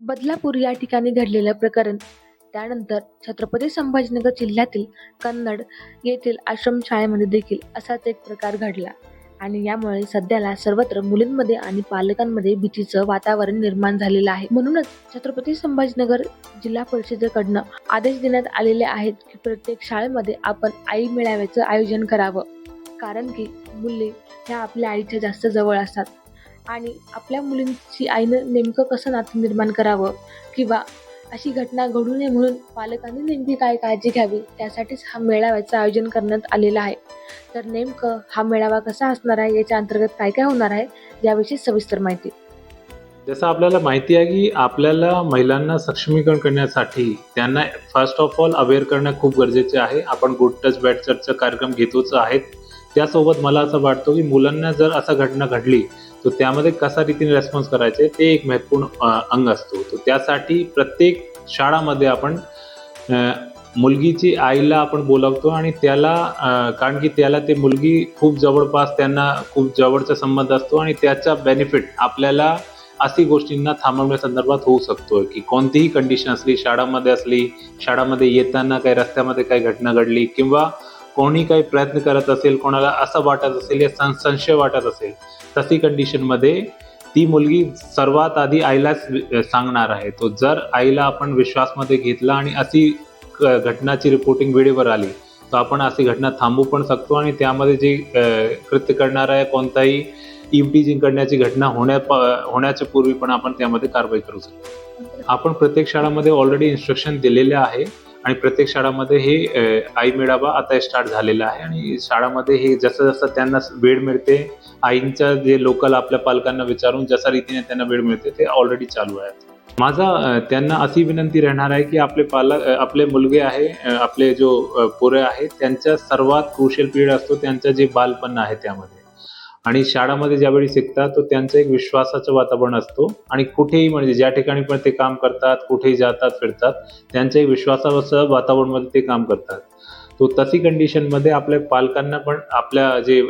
बदलापूर या ठिकाणी घडलेलं प्रकरण त्यानंतर छत्रपती संभाजीनगर जिल्ह्यातील कन्नड येथील आश्रमशाळेमध्ये देखील असाच एक प्रकार घडला आणि यामुळे सध्याला सर्वत्र मुलींमध्ये आणि पालकांमध्ये भीतीचं वातावरण निर्माण झालेलं आहे. म्हणूनच छत्रपती संभाजीनगर जिल्हा परिषदेकडनं आदेश देण्यात आलेले आहेत की प्रत्येक शाळेमध्ये आपण आई मेळाव्याचं आयोजन करावं. कारण की मुली ह्या आपल्या आईच्या जास्त जवळ असतात आणि आपल्या मुलींची आईनं नेमकं कसं नातं निर्माण करावं किंवा अशी घटना घडू नये म्हणून पालकांनी नेमकी काय काळजी घ्यावी त्यासाठीच हा मेळाव्याचं आयोजन करण्यात आलेलं आहे. तर नेमकं हा मेळावा कसा असणार आहे, याच्या अंतर्गत काय काय होणार आहे, याविषयी सविस्तर माहिती. जसं आपल्याला माहिती आहे की आपल्याला महिलांना सक्षमीकरण करण्यासाठी त्यांना फर्स्ट ऑफ ऑल अवेअर करणं खूप गरजेचे आहे. आपण गुड टच बॅड टचचा कार्यक्रम घेतोच आहेत. त्यासोबत मला असं वाटतं की मुलांना जर असा घटना घडली तर त्यामध्ये कसा रीतीने रेस्पॉन्स करायचे ते एक महत्त्वपूर्ण अंग असतो. तर त्यासाठी प्रत्येक शाळामध्ये आपण मुलगीची आईला आपण बोलावतो आणि त्याला कारण की त्याला ते मुलगी खूप जवळपास त्यांना खूप जवळचा संबंध असतो आणि त्याचा बेनिफिट आपल्याला अशी गोष्टींना थांबवण्यासंदर्भात होऊ शकतो की कोणतीही कंडिशन असली, शाळामध्ये येताना काही रस्त्यामध्ये काही घटना घडली किंवा कोणी काही प्रयत्न करत असेल, कोणाला असं वाटत असेल या संशय वाटत असेल, तशी कंडिशनमध्ये ती मुलगी सर्वात आधी आईलाच सांगणार आहे. तो जर आईला आपण विश्वासमध्ये घेतला आणि अशी घटनाची रिपोर्टिंग वेळेवर आली तर आपण अशी घटना थांबवू पण शकतो आणि त्यामध्ये जे कृत्य करणार आहे कोणताही इव्हटीजिंग करण्याची घटना होण्याच्या पूर्वी पण आपण त्यामध्ये कारवाई करू शकतो. आपण प्रत्येक शाळामध्ये ऑलरेडी इन्स्ट्रक्शन दिलेले आहे आणि प्रत्येक शाळामध्ये हे आई मेळावा आता स्टार्ट झालेला आहे आणि शाळामध्ये हे जसं जसं त्यांना वेळ मिळते, आईंच्या जे लोकल आपल्या पालकांना विचारून जशा रीतीने त्यांना वेळ मिळते ते ऑलरेडी चालू आहे. माझा त्यांना अशी विनंती राहणार आहे की आपले मुलगे आहे, आपले जो पोरे आहेत त्यांच्या सर्वात क्रुशियल पिरियड असतो त्यांचं जे बालपण आहे त्यामध्ये आणि शाळामध्ये ज्यावेळी शिकतात तो त्यांचं एक विश्वासाचं वातावरण असतो आणि कुठेही म्हणजे ज्या ठिकाणी पण ते काम करतात, कुठेही जातात फिरतात, त्यांच्या एक विश्वासाचं वातावरणामध्ये ते काम करतात. तो तशी कंडिशनमध्ये आपल्या पालकांना पण आपल्या जे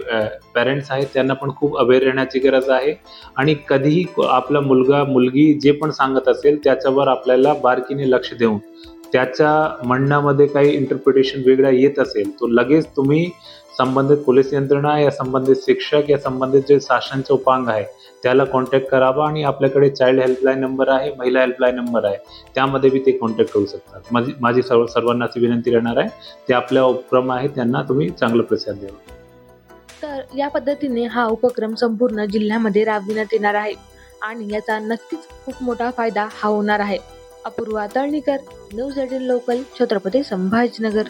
पेरेंट्स आहेत त्यांना पण खूप अवेअर राहण्याची गरज आहे आणि कधीही आपला मुलगा मुलगी जे पण सांगत असेल त्याच्यावर आपल्याला बारकीने लक्ष देऊन त्याच्या म्हणण्यामध्ये काही इंटरप्रिटेशन वेगळा येत असेल तो लगेच तुम्ही संबंधित पोलीस यंत्रणा या संबंधित शिक्षक या संबंधित जे शासनाचे उपांग आहे त्याला कॉन्टॅक्ट करावा आणि आपल्याकडे चाइल्ड हेल्पलाईन नंबर आहे, महिला हेल्पलाईन नंबर आहे, त्यामध्ये बी ते कॉन्टॅक्ट करू शकतात. माझी सर्वांना अशी विनंती राहणार आहे ते आपल्या उपक्रम आहे त्यांना तुम्ही चांगलं प्रतिसाद द्यावा. तर या पद्धतीने हा उपक्रम संपूर्ण जिल्ह्यामध्ये राबविण्यात येणार आहे आणि याचा नक्कीच खूप मोठा फायदा हा होणार आहे. Apurva Talnikar, news 18 local, Chhatrapati Sambhajinagar.